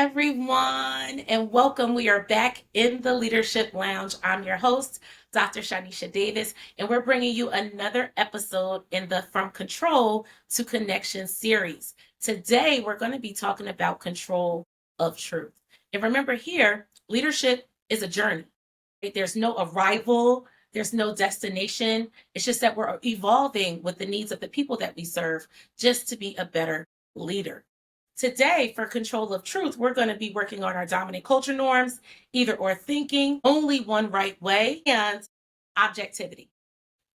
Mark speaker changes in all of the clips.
Speaker 1: everyone, and welcome. We are back in the Leadership Lounge. I'm your host, Dr. Shanesia Davis, and we're bringing you another episode in the From Control to Connection series. Today, we're going to be talking about control of truth. And remember, here, leadership is a journey. There's no arrival, there's no destination. It's just that we're evolving with the needs of the people that we serve just to be a better leader. Today, for control of truth, we're going to be working on our dominant culture norms, either or thinking, only one right way, and objectivity.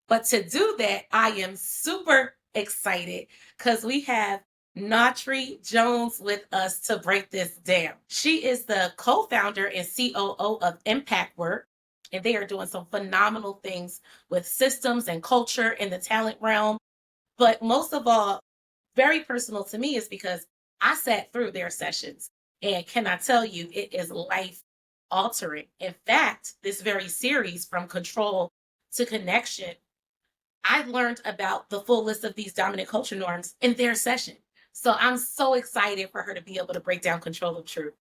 Speaker 1: But to do that, I am super excited because we have Nautrie Jones with us to break this down. She is the co-founder and COO of Empact Work, and they are doing some phenomenal things with systems and culture in the talent realm. But most of all, very personal to me is because I sat through their sessions, and can I tell you, it is life altering. In fact, this very series, From Control to Connection, I learned about the full list of these dominant culture norms in their session. So I'm so excited for her to be able to break down control of truth.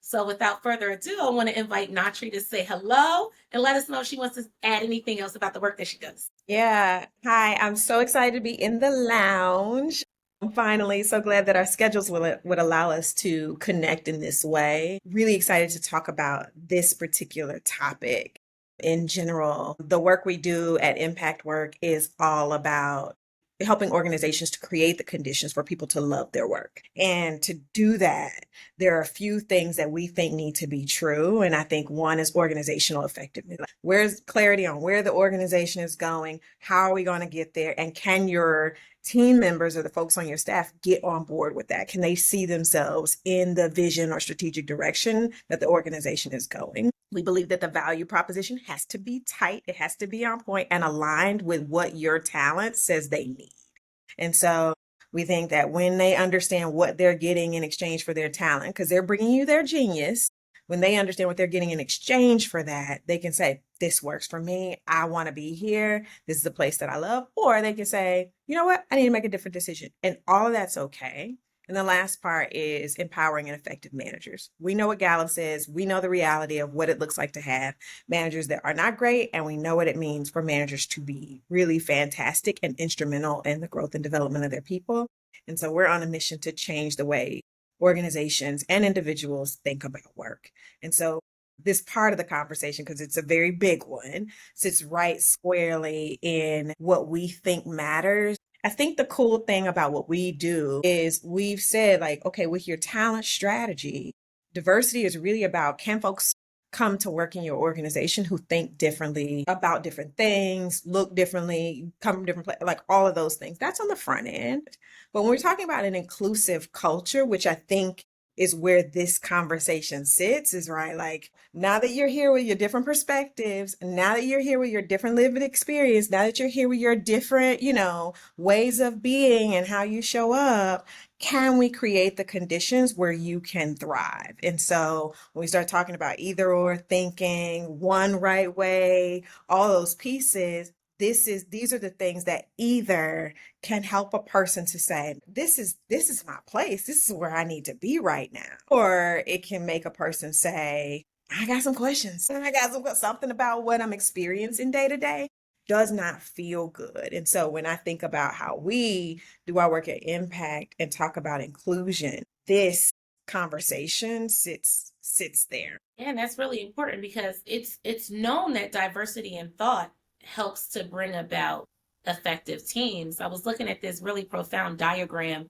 Speaker 1: So without further ado, I want to invite Nautrie to say hello and let us know if she wants to add anything else about the work that she does.
Speaker 2: Yeah. Hi, I'm so excited to be in the lounge. I'm finally so glad that our schedules would allow us to connect in this way. Really excited to talk about this particular topic. In general, the work we do at Impact Work is all about helping organizations to create the conditions for people to love their work. And to do that, there are a few things that we think need to be true. And I think one is organizational effectiveness. Where's clarity on where the organization is going? How are we going to get there? And can your team members or the folks on your staff get on board with that? Can they see themselves in the vision or strategic direction that the organization is going? We believe that the value proposition has to be tight, it has to be on point and aligned with what your talent says they need. And so we think that when they understand what they're getting in exchange for their talent, because they're bringing you their genius, when they understand what they're getting in exchange for that, they can say, this works for me. I want to be here. This is the place that I love. Or they can say, you know what? I need to make a different decision. And all of that's okay. And the last part is empowering and effective managers. We know what Gallup says. We know the reality of what it looks like to have managers that are not great. And we know what it means for managers to be really fantastic and instrumental in the growth and development of their people. And so we're on a mission to change the way organizations and individuals think about work. And so this part of the conversation, because it's a very big one, sits right squarely in what we think matters. I think the cool thing about what we do is we've said, like, okay, with your talent strategy, diversity is really about, can folks come to work in your organization who think differently about different things, look differently, come from different places, like all of those things. That's on the front end. But when we're talking about an inclusive culture, which I think is where this conversation sits, is right. Like, now that you're here with your different perspectives, now that you're here with your different lived experience, now that you're here with your different, ways of being and how you show up, can we create the conditions where you can thrive? And so when we start talking about either or thinking, one right way, all those pieces, these are the things that either can help a person to say, this is my place, this is where I need to be right now, or it can make a person say, I got some questions, I got something about what I'm experiencing day to day does not feel good. And so when I think about how we do our work at Impact and talk about inclusion, this conversation sits there.
Speaker 1: And that's really important because it's known that diversity in thought helps to bring about effective teams. I was looking at this really profound diagram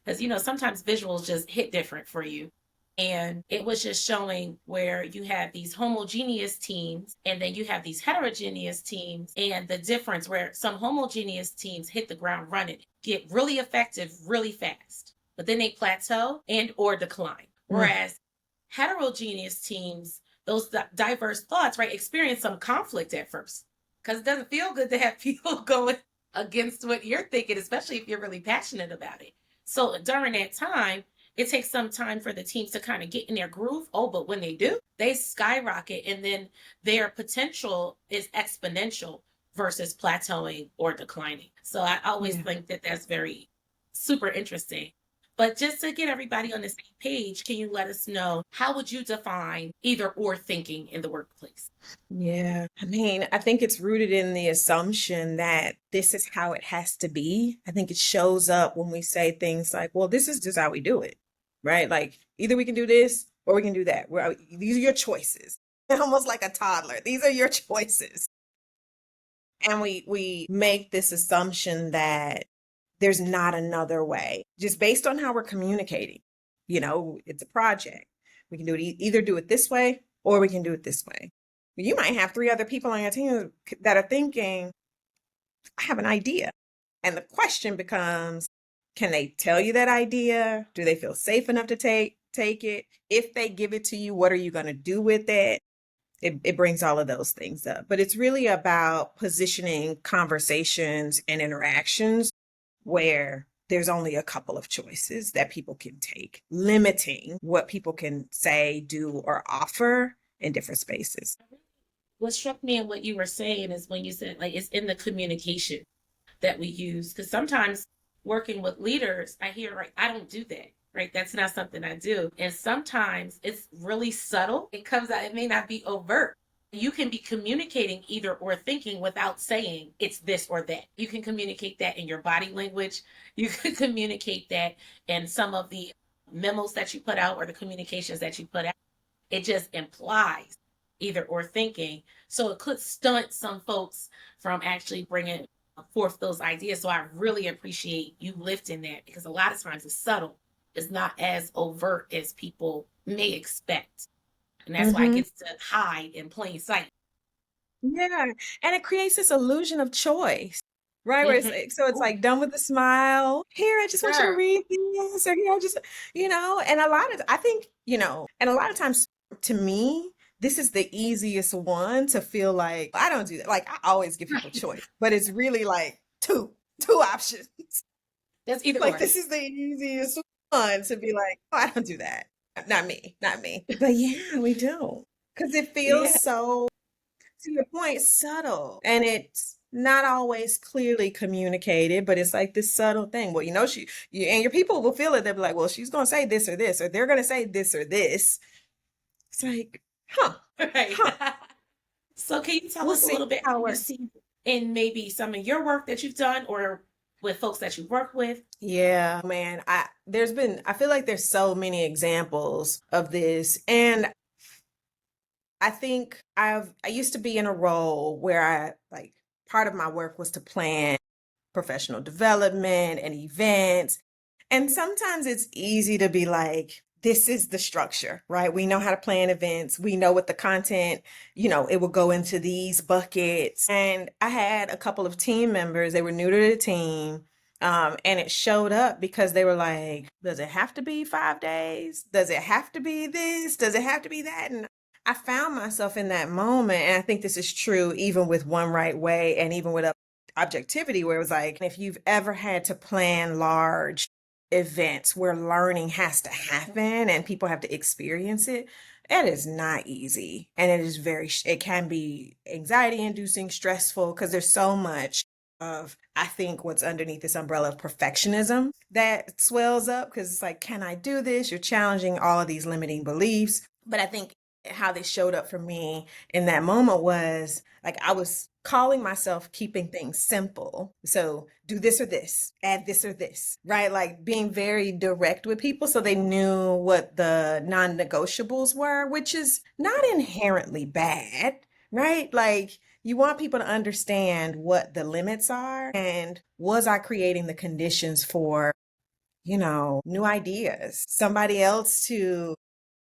Speaker 1: because sometimes visuals just hit different for you. And it was just showing where you have these homogeneous teams and then you have these heterogeneous teams, and the difference where some homogeneous teams hit the ground running, get really effective really fast, but then they plateau and or decline. Whereas heterogeneous teams, those diverse thoughts, right, experience some conflict at first because it doesn't feel good to have people going against what you're thinking, especially if you're really passionate about it. So during that time, it takes some time for the teams to kind of get in their groove. Oh, but when they do, they skyrocket, and then their potential is exponential versus plateauing or declining. So I always think that that's very super interesting. But just to get everybody on the same page, can you let us know how would you define either or thinking in the workplace?
Speaker 2: Yeah. I mean, I think it's rooted in the assumption that this is how it has to be. I think it shows up when we say things like, well, this is just how we do it, right? Like either we can do this or we can do that. These are your choices. Almost like a toddler. These are your choices. And we make this assumption that there's not another way, just based on how we're communicating. It's a project. We can do it either do it this way or we can do it this way. You might have three other people on your team that are thinking, I have an idea. And the question becomes, can they tell you that idea? Do they feel safe enough to take it? If they give it to you, what are you going to do with it? It brings all of those things up. But it's really about positioning conversations and interactions where there's only a couple of choices that people can take, limiting what people can say, do, or offer in different spaces.
Speaker 1: What struck me in what you were saying is when you said, like, it's in the communication that we use. Because sometimes working with leaders, I hear, right, I don't do that. Right. That's not something I do. And sometimes it's really subtle. It comes out, it may not be overt. You can be communicating either or thinking without saying it's this or that. You can communicate that in your body language. You can communicate that in some of the memos that you put out or the communications that you put out. It just implies either or thinking. So it could stunt some folks from actually bringing forth those ideas. So I really appreciate you lifting that because a lot of times it's subtle. It's not as overt as people may expect. And that's why it
Speaker 2: Mm-hmm.
Speaker 1: gets to hide in plain sight.
Speaker 2: Yeah, and it creates this illusion of choice, right? Where
Speaker 1: Mm-hmm.
Speaker 2: so it's
Speaker 1: Oh,
Speaker 2: like done with the smile. Here, I just want you to
Speaker 1: sure.
Speaker 2: read this, or here, I just, and a lot of I think, and a lot of times to me, this is the easiest one to feel like I don't do that. Like I always give people choice, but it's really like two options.
Speaker 1: That's either
Speaker 2: Like
Speaker 1: or.
Speaker 2: this is the easiest one to be like, oh, I don't do that. Not me, not me. But yeah, we do. Because it
Speaker 1: Yeah.
Speaker 2: feels so, to your point, subtle. And it's not always clearly communicated, but it's like this subtle thing. Well, and your people will feel it. They'll be like, well, she's going to say this, or they're going to say this or this. It's like, huh,
Speaker 1: Right.
Speaker 2: huh.
Speaker 1: So can you tell
Speaker 2: We'll
Speaker 1: us a
Speaker 2: see
Speaker 1: little bit how
Speaker 2: how
Speaker 1: you
Speaker 2: we're.
Speaker 1: see in maybe some of your work that you've done or with folks that you work with?
Speaker 2: Yeah, man. I feel like there's so many examples of this. And I think I used to be in a role where part of my work was to plan professional development and events. And sometimes it's easy to be like, this is the structure, right? We know how to plan events. We know what the content, it will go into these buckets. And I had a couple of team members, they were new to the team. And it showed up because they were like, does it have to be 5 days? Does it have to be this? Does it have to be that? And I found myself in that moment. And I think this is true even with One Right Way and even with objectivity, where it was like, if you've ever had to plan large events where learning has to happen and people have to experience it, it is not easy. And it can be anxiety inducing, stressful, because there's so much of, I think, what's underneath this umbrella of perfectionism that swells up because it's like, can I do this? You're challenging all of these limiting beliefs. But I think how they showed up for me in that moment was like I was calling myself keeping things simple. So do this or this, add this or this, right? Like being very direct with people so they knew what the non negotiables were, which is not inherently bad, right? Like you want people to understand what the limits are and was I creating the conditions for new ideas, somebody else to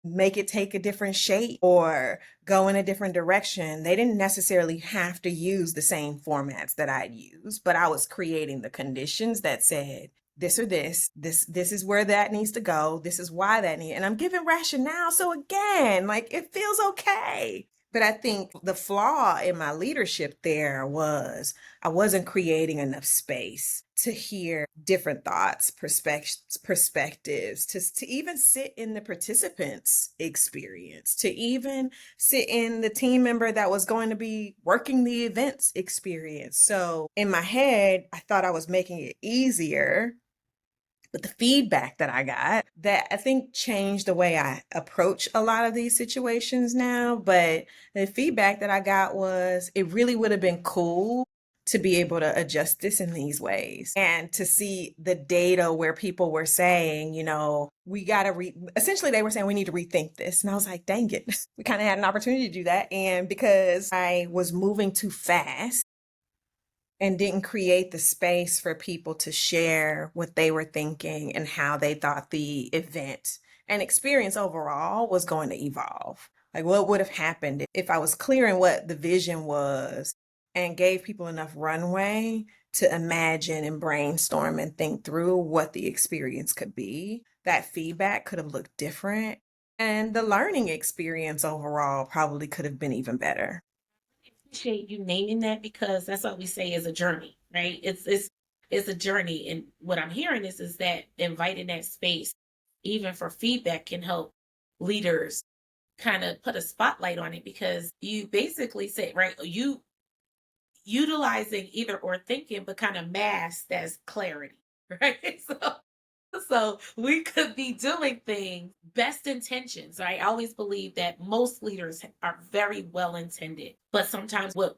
Speaker 2: make it take a different shape or go in a different direction. They didn't necessarily have to use the same formats that I'd use, but I was creating the conditions that said, this or this is where that needs to go. This is why that needs, and I'm giving rationale. So again, like it feels okay. But I think the flaw in my leadership there was I wasn't creating enough space to hear different thoughts, perspectives, to even sit in the participants' experience, to even sit in the team member that was going to be working the events experience. So in my head, I thought I was making it easier But the feedback that I got that I think changed the way I approach a lot of these situations now. But the feedback that I got was it really would have been cool to be able to adjust this in these ways and to see the data where people were saying, we got to essentially they were saying we need to rethink this. And I was like, dang it, we kind of had an opportunity to do that. And because I was moving too fast, and didn't create the space for people to share what they were thinking and how they thought the event and experience overall was going to evolve. Like, what would have happened if I was clear in what the vision was and gave people enough runway to imagine and brainstorm and think through what the experience could be? That feedback could have looked different. And the learning experience overall probably could have been even better.
Speaker 1: Appreciate you naming that because that's what we say is a journey, right? It's a journey, and what I'm hearing is that inviting that space, even for feedback, can help leaders kind of put a spotlight on it because you basically say, right, you utilizing either or thinking, but kind of masked as clarity, right? So we could be doing things best intentions. I always believe that most leaders are very well intended, but sometimes what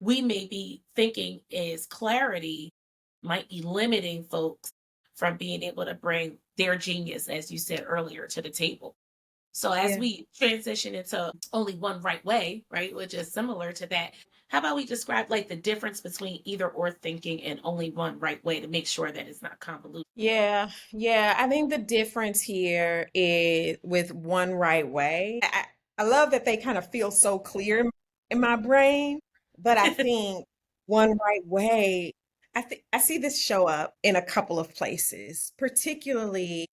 Speaker 1: we may be thinking is clarity might be limiting folks from being able to bring their genius, as you said earlier, to the table. So as
Speaker 2: Yeah.
Speaker 1: we transition into only one right way, right, which is similar to that, how about we describe like the difference between either or thinking and only one right way to make sure that it's not convoluted?
Speaker 2: Yeah. I think the difference here is with one right way. I love that they kind of feel so clear in my brain, but I think one right way, I see this show up in a couple of places, particularly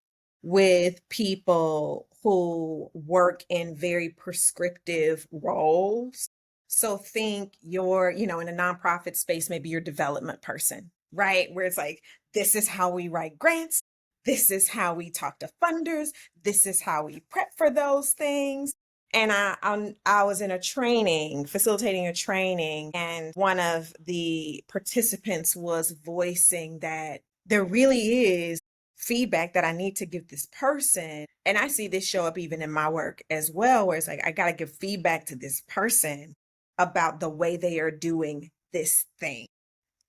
Speaker 2: with people who work in very prescriptive roles. So think you're, in a nonprofit space, maybe you're a development person, right? Where it's like, this is how we write grants. This is how we talk to funders. This is how we prep for those things. And I was in a training, facilitating a training, and one of the participants was voicing that there really is feedback that I need to give this person. And I see this show up even in my work as well, where it's like, I got to give feedback to this person about the way they are doing this thing.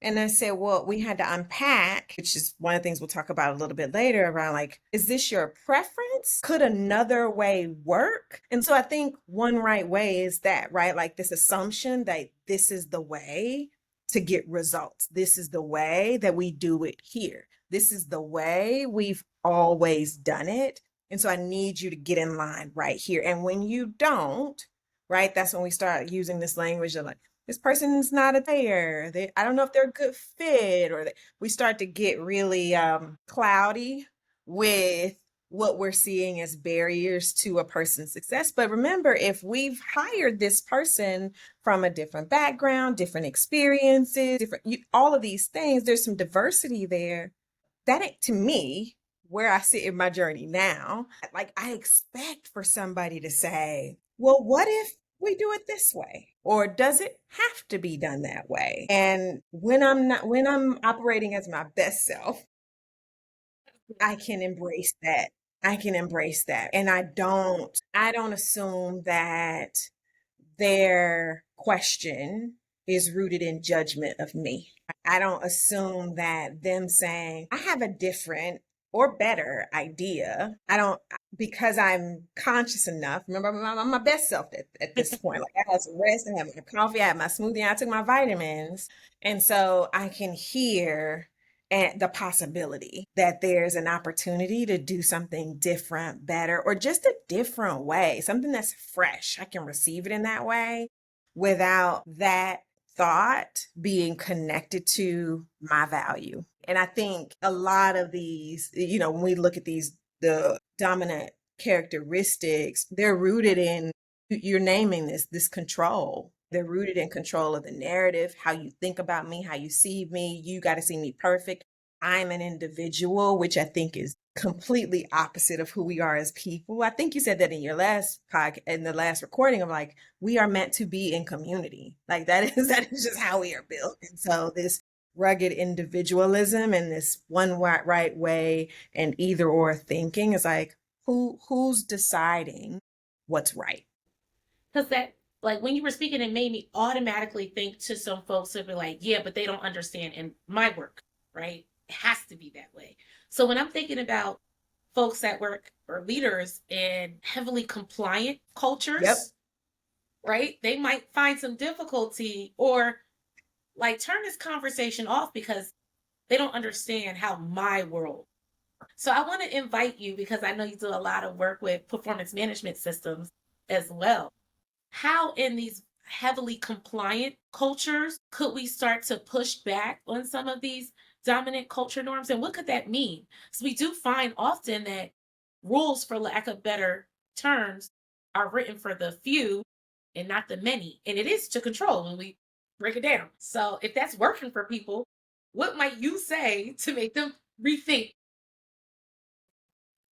Speaker 2: And I said, well, we had to unpack, which is one of the things we'll talk about a little bit later around like, is this your preference? Could another way work? And so I think one right way is that, right? Like this assumption that this is the way to get results. This is the way that we do it here. This is the way we've always done it. And so I need you to get in line right here. And when you don't, right, that's when we start using this language of like, this person's not a player. I don't know if they're a good fit, or we start to get really cloudy with what we're seeing as barriers to a person's success. But remember, if we've hired this person from a different background, different experiences, all of these things, there's some diversity there. That to me, where I sit in my journey now, like I expect for somebody to say, well, what if we do it this way? Or does it have to be done that way? And when I'm operating as my best self, I can embrace that. I can embrace that. And I don't assume that their question is rooted in judgment of me. I don't assume that them saying, I have a different or better idea. I don't, because I'm conscious enough. Remember, I'm my best self at this point. Like I had some rest, I had my coffee, I had my smoothie, I took my vitamins. And so I can hear and the possibility that there's an opportunity to do something different, better, or just a different way, something that's fresh. I can receive it in that way without that thought being connected to my value. And I think a lot of these, when we look at the dominant characteristics, they're rooted in, you're naming this control. They're rooted in control of the narrative, how you think about me, how you see me. You got to see me perfect. I'm an individual, which I think is completely opposite of who we are as people. I think you said that in your last podcast, in the last recording of like, we are meant to be in community. Like that is just how we are built. And so rugged individualism and this one right way and either or thinking is like, who's deciding what's right?
Speaker 1: Because that, like, when you were speaking, it made me automatically think to some folks who be like, yeah, but they don't understand in my work, right? It has to be that way. So when I'm thinking about folks that work or leaders in heavily compliant
Speaker 2: Yep.
Speaker 1: cultures, right? They might find some difficulty or like turn this conversation off because they don't understand how my world. So I want to invite you because I know you do a lot of work with performance management systems as well. How in these heavily compliant cultures could we start to push back on some of these dominant culture norms, and what could that mean? So we do find often that rules, for lack of better terms, are written for the few and not the many, and it is to control when we break it down. So if that's working for people, what might you say to make them rethink?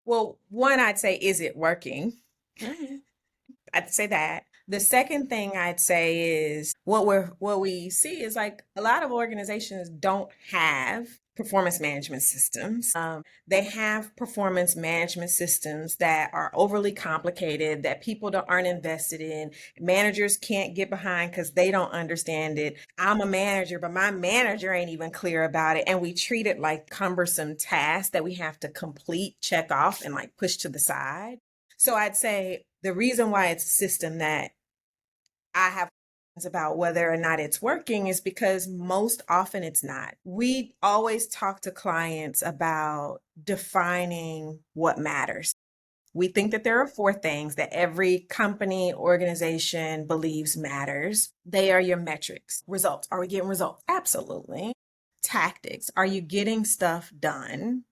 Speaker 2: Well, one, I'd say, is it working?
Speaker 1: Mhm.
Speaker 2: I'd say that. The second thing I'd say is what we see is like a lot of organizations don't have performance management systems. They have performance management systems that are overly complicated that aren't invested in. Managers can't get behind because they don't understand it. I'm a manager, but my manager ain't even clear about it, and we treat it like cumbersome tasks that we have to complete, check off, and like push to the side. So I'd say the reason why it's a system that I have questions about whether or not it's working is because most often it's not. We always talk to clients about defining what matters. We think that there are four things that every company, organization believes matters. They are your metrics. Results. Are we getting results? Absolutely. Tactics. Are you getting stuff done?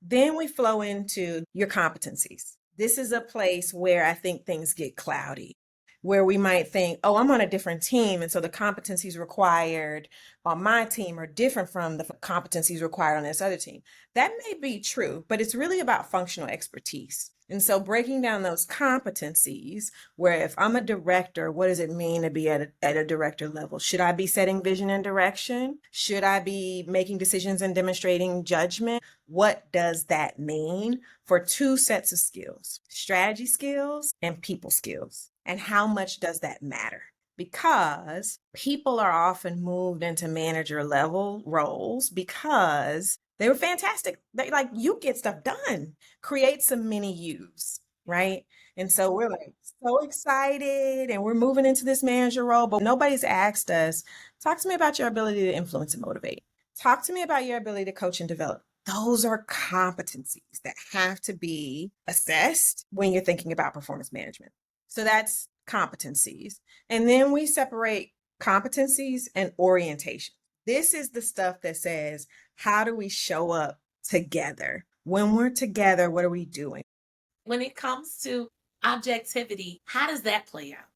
Speaker 2: Then we flow into your competencies. This is a place where I think things get cloudy, where we might think, oh, I'm on a different team. And so the competencies required on my team are different from the competencies required on this other team. That may be true, but it's really about functional expertise. And so breaking down those competencies, where if I'm a director, what does it mean to be at a director level? Should I be setting vision and direction? Should I be making decisions and demonstrating judgment? What does that mean for two sets of skills, strategy skills and people skills? And how much does that matter? Because people are often moved into manager level roles because they were fantastic. They like, you get stuff done, create some mini yous, right? And so we're like so excited and we're moving into this manager role, but nobody's asked us, talk to me about your ability to influence and motivate. Talk to me about your ability to coach and develop. Those are competencies that have to be assessed when you're thinking about performance management. So that's competencies. And then we separate competencies and orientation. This is the stuff that says, how do we show up together? When we're together, what are we doing?
Speaker 1: When it comes to objectivity, how does that play out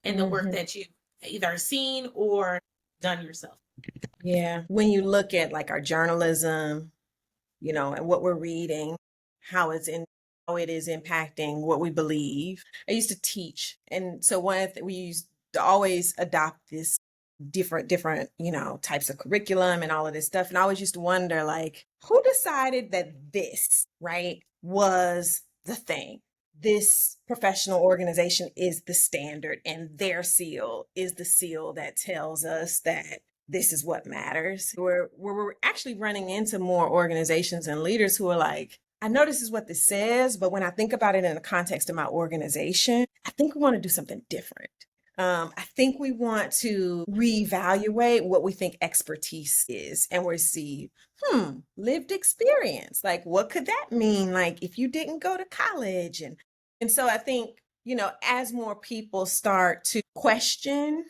Speaker 1: in the work
Speaker 2: Mm-hmm.
Speaker 1: that you've either seen or done yourself?
Speaker 2: Yeah. When you look at like our journalism, and what we're reading, how it is impacting what we believe. I used to teach, and so we used to always adopt this different, types of curriculum and all of this stuff. And I always used to wonder, like, who decided that this, right, was the thing? This professional organization is the standard, and their seal is the seal that tells us that this is what matters. We're actually running into more organizations and leaders who are like, I know this is what this says, but when I think about it in the context of my organization, I think we want to do something different. I think we want to reevaluate what we think expertise is and receive, lived experience. Like, what could that mean? Like, if you didn't go to college. And so I think, as more people start to question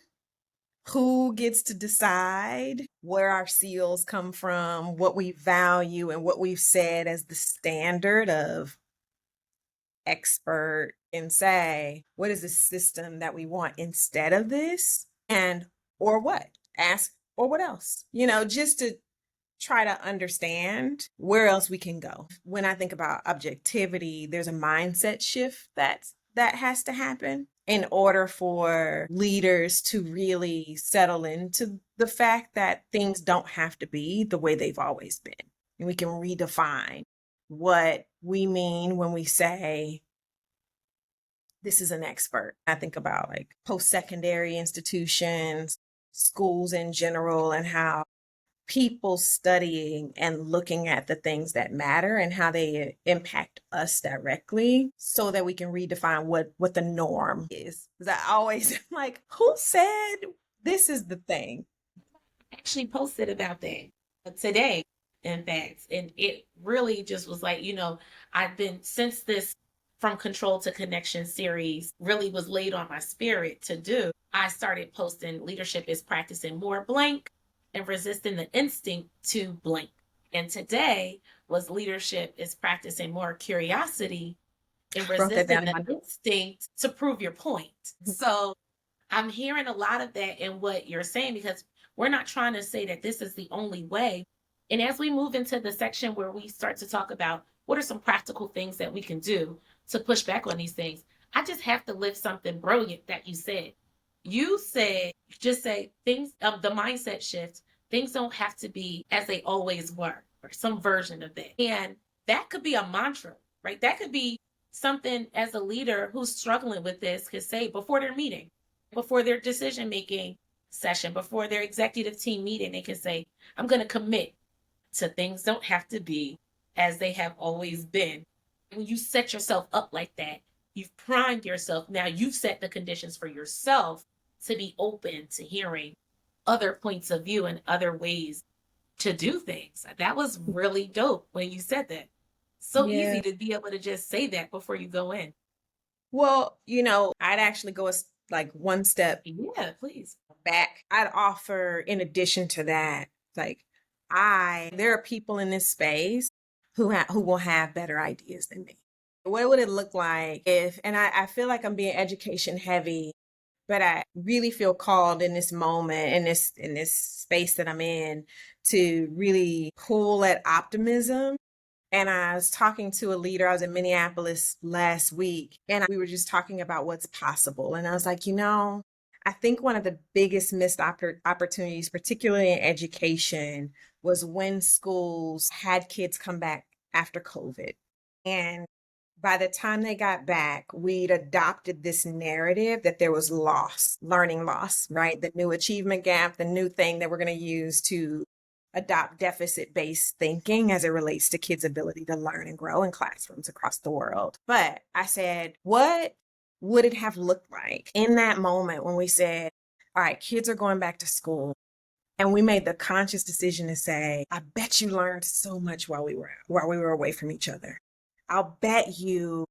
Speaker 2: who gets to decide where our seals come from, what we value, and what we've said as the standard of expert, and say, what is the system that we want instead of this? And, or what? Ask, or what else? Just to try to understand where else we can go. When I think about objectivity, there's a mindset shift that has to happen. in order for leaders to really settle into the fact that things don't have to be the way they've always been. And we can redefine what we mean when we say, this is an expert. I think about like post-secondary institutions, schools in general, and how people studying and looking at the things that matter and how they impact us directly so that we can redefine what the norm is. Because I always like, who said this is the thing?
Speaker 1: Actually posted about that today, in fact. And it really just was like, I've been, since this From Control to Connection series really was laid on my spirit to do, I started posting leadership is practicing more blank and resisting the instinct to blank. And today was leadership is practicing more curiosity and
Speaker 2: Wrote that
Speaker 1: resisting
Speaker 2: down in
Speaker 1: the
Speaker 2: my notes.
Speaker 1: instinct to prove your point. So I'm hearing a lot of that in what you're saying, because we're not trying to say that this is the only way. And as we move into the section where we start to talk about what are some practical things that we can do to push back on these things, I just have to lift something brilliant that you said. You said, just say things, the mindset shift, things don't have to be as they always were, or some version of that. And that could be a mantra, right? That could be something as a leader who's struggling with this could say before their meeting, before their decision making session, before their executive team meeting. They can say, I'm going to commit to things don't have to be as they have always been. When you set yourself up like that, you've primed yourself. Now you've set the conditions for yourself to be open to hearing other points of view and other ways to do things. That was really dope when you said that. So
Speaker 2: Yeah.
Speaker 1: easy to be able to just say that before you go in.
Speaker 2: Well, I'd actually go like one step
Speaker 1: Yeah, please.
Speaker 2: back. I'd offer, in addition to that, like there are people in this space who will have better ideas than me. What would it look like if, and I feel like I'm being education heavy, but I really feel called in this moment, in this space that I'm in, to really pull at optimism. And I was talking to a leader. I was in Minneapolis last week, and we were just talking about what's possible. And I was like, I think one of the biggest missed opportunities, particularly in education, was when schools had kids come back after COVID. And by the time they got back, we'd adopted this narrative that there was loss, learning loss, right? The new achievement gap, the new thing that we're going to use to adopt deficit-based thinking as it relates to kids' ability to learn and grow in classrooms across the world. But I said, what would it have looked like in that moment when we said, all right, kids are going back to school, and we made the conscious decision to say, I bet you learned so much while we were away from each other. I'll bet you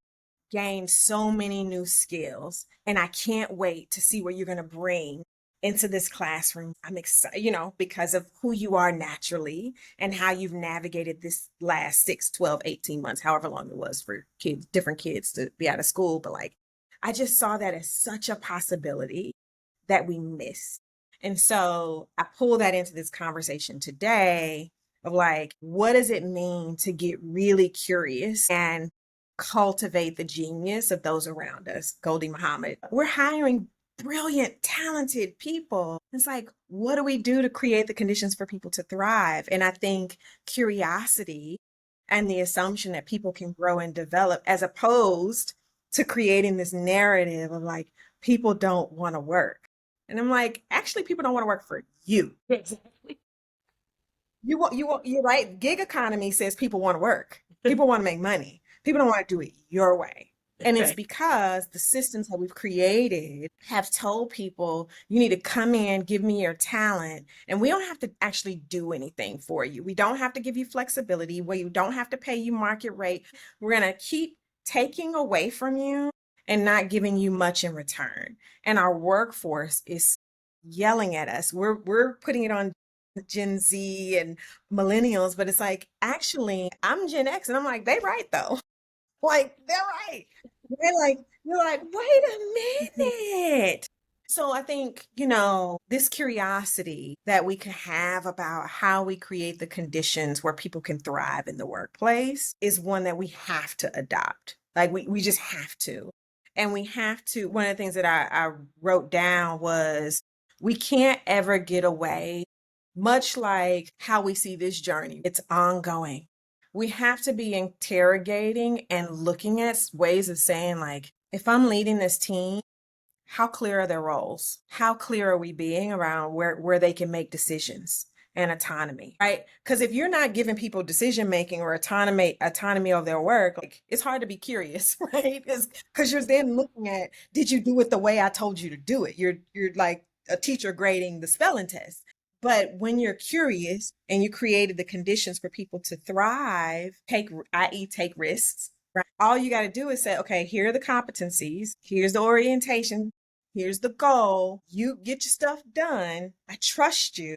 Speaker 2: gained so many new skills, and I can't wait to see what you're going to bring into this classroom. I'm excited, because of who you are naturally and how you've navigated this last 6, 12, 18 months, however long it was for kids, different kids to be out of school. But like, I just saw that as such a possibility that we miss. And so I pull that into this conversation today of like, what does it mean to get really curious and cultivate the genius of those around us? Goldie Muhammad. We're hiring brilliant, talented people. It's like, what do we do to create the conditions for people to thrive? And I think curiosity and the assumption that people can grow and develop, as opposed to creating this narrative of like, people don't want to work. And I'm like, actually, people don't want to work for you.
Speaker 1: Exactly.
Speaker 2: You're right. Gig economy says people want to work. People want to make money. People don't want to do it your way. And it's
Speaker 1: Right.
Speaker 2: because the systems that we've created have told people, you need to come in, give me your talent, and we don't have to actually do anything for you. We don't have to give you flexibility, where you don't have to pay you market rate. We're going to keep taking away from you and not giving you much in return. And our workforce is yelling at us. We're putting it on Gen Z and millennials, but it's like, actually, I'm Gen X, and I'm like, they right though. Like, they're right. You're like, wait a minute. So I think, this curiosity that we can have about how we create the conditions where people can thrive in the workplace is one that we have to adopt. Like we just have to. And we have to, one of the things that I wrote down was we can't ever get away, much like how we see this journey. It's ongoing. We have to be interrogating and looking at ways of saying, like, if I'm leading this team, how clear are their roles? How clear are we being around where they can make decisions and autonomy, right? Because if you're not giving people decision making or autonomy of their work, like, it's hard to be curious, right? Because you're then looking at, did you do it the way I told you to do it? You're like a teacher grading the spelling test. But when you're curious and you created the conditions for people to thrive, i.e., take risks, right? All you got to do is say, okay, here are the competencies, here's the orientation, here's the goal. You get your stuff done. I trust you.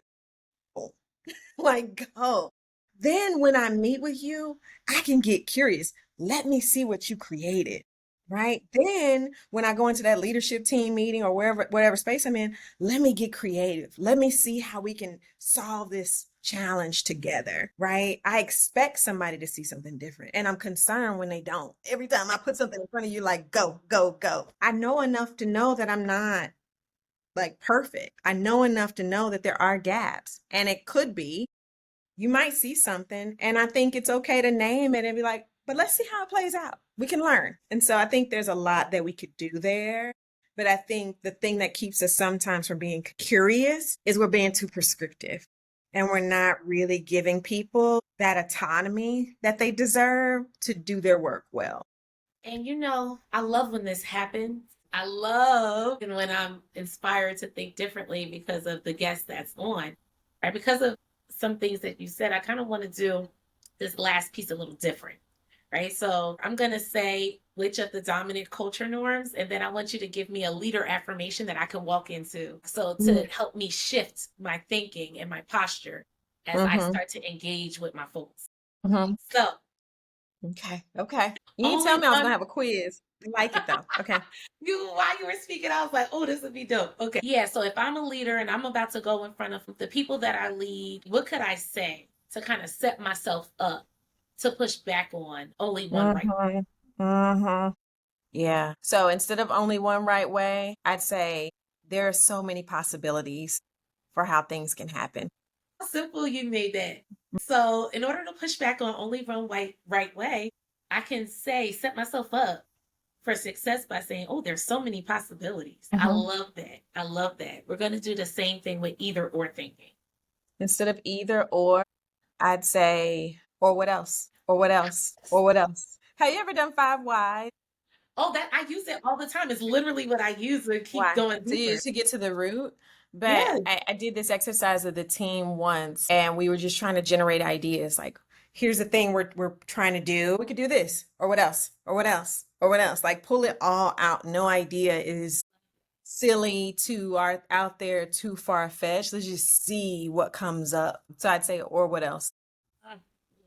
Speaker 2: Like, go. Then when I meet with you, I can get curious. Let me see what you created. Right. Then when I go into that leadership team meeting or whatever space I'm in, let me get creative. Let me see how we can solve this challenge together. Right. I expect somebody to see something different, and I'm concerned when they don't. Every time I put something in front of you, like, go, go, go. I know enough to know that I'm not like perfect. I know enough to know that there are gaps, and it could be you might see something, and I think it's okay to name it and be like, but let's see how it plays out. We can learn. And so I think there's a lot that we could do there. But I think the thing that keeps us sometimes from being curious is we're being too prescriptive, and we're not really giving people that autonomy that they deserve to do their work well.
Speaker 1: And I love when this happens. I love when I'm inspired to think differently because of the guest that's on, right? Because of some things that you said, I kind of want to do this last piece a little different, right? So I'm going to say which of the dominant culture norms, and then I want you to give me a leader affirmation that I can walk into. So to help me shift my thinking and my posture as I
Speaker 2: Mm-hmm.
Speaker 1: start to engage with my folks.
Speaker 2: Mm-hmm.
Speaker 1: So
Speaker 2: Okay. Okay. You didn't
Speaker 1: only
Speaker 2: tell me I was
Speaker 1: one.
Speaker 2: gonna have a quiz. I like it though. Okay.
Speaker 1: While you were speaking, I was like, oh, this would be dope. Okay. Yeah. So if I'm a leader and I'm about to go in front of the people that I lead, what could I say to kind of set myself up to push back on only one right?
Speaker 2: Mm-hmm. Mm-hmm. Yeah. So instead of only one right way, I'd say there are so many possibilities for how things can happen.
Speaker 1: How simple you made that. So in order to push back on only one right way, I can say, set myself up for success by saying, oh, there's so many possibilities. I
Speaker 2: Mm-hmm.
Speaker 1: love that. I love that. We're going to do the same thing with either or thinking.
Speaker 2: Instead of either or, I'd say, or what else? Or what else? Or what else? Have you ever done five whys?
Speaker 1: Oh, that I use it all the time. It's literally what I use to keep
Speaker 2: Why?
Speaker 1: going
Speaker 2: So you
Speaker 1: deeper.
Speaker 2: to get to the root. But
Speaker 1: Yeah.
Speaker 2: I did this exercise with the team once, and we were just trying to generate ideas. Like, here's the thing we're trying to do. We could do this, or what else? Or what else? Or what else? Like, pull it all out. No idea is silly, too out there, too far fetched. Let's just see what comes up. So I'd say, or what else?
Speaker 1: I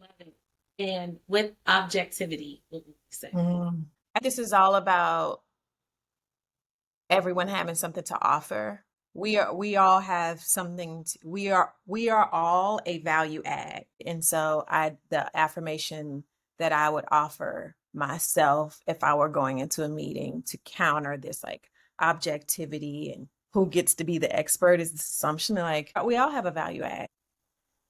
Speaker 1: love it. And with objectivity, what would you say?
Speaker 2: Mm. This is all about everyone having something to offer. We all have something we are all a value add. And so the affirmation that I would offer myself if I were going into a meeting to counter this, like, objectivity and who gets to be the expert, is the assumption that, like, we all have a value add.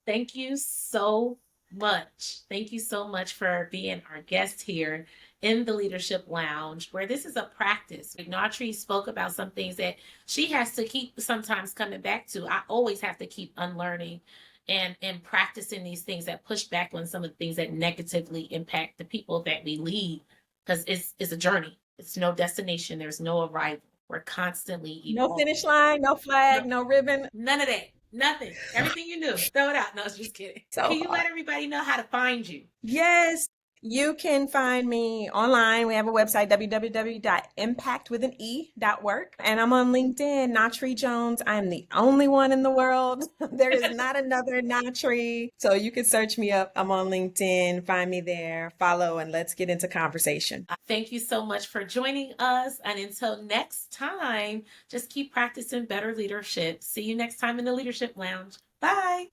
Speaker 1: Thank you so much. Thank you so much for being our guest here in the Leadership Lounge, where this is a practice. Nautrie spoke about some things that she has to keep sometimes coming back to. I always have to keep unlearning and practicing these things that push back on some of the things that negatively impact the people that we lead. Because it's a journey. It's no destination. There's no arrival. We're constantly
Speaker 2: No
Speaker 1: evolving.
Speaker 2: finish line, no
Speaker 1: No,
Speaker 2: flag, no ribbon.
Speaker 1: none of that. Nothing. Everything you knew. Throw it out. No, I was just kidding.
Speaker 2: So
Speaker 1: Can you
Speaker 2: hard.
Speaker 1: let everybody know how to find you?
Speaker 2: Yes, you can find me online. We have a website, www.impactwithane.work. And I'm on LinkedIn, Nautrie Jones. I'm the only one in the world. There is not another Nautrie. So you can search me up. I'm on LinkedIn. Find me there, follow, and let's get into conversation.
Speaker 1: Thank you so much for joining us. And until next time, just keep practicing better leadership. See you next time in the Leadership Lounge. Bye.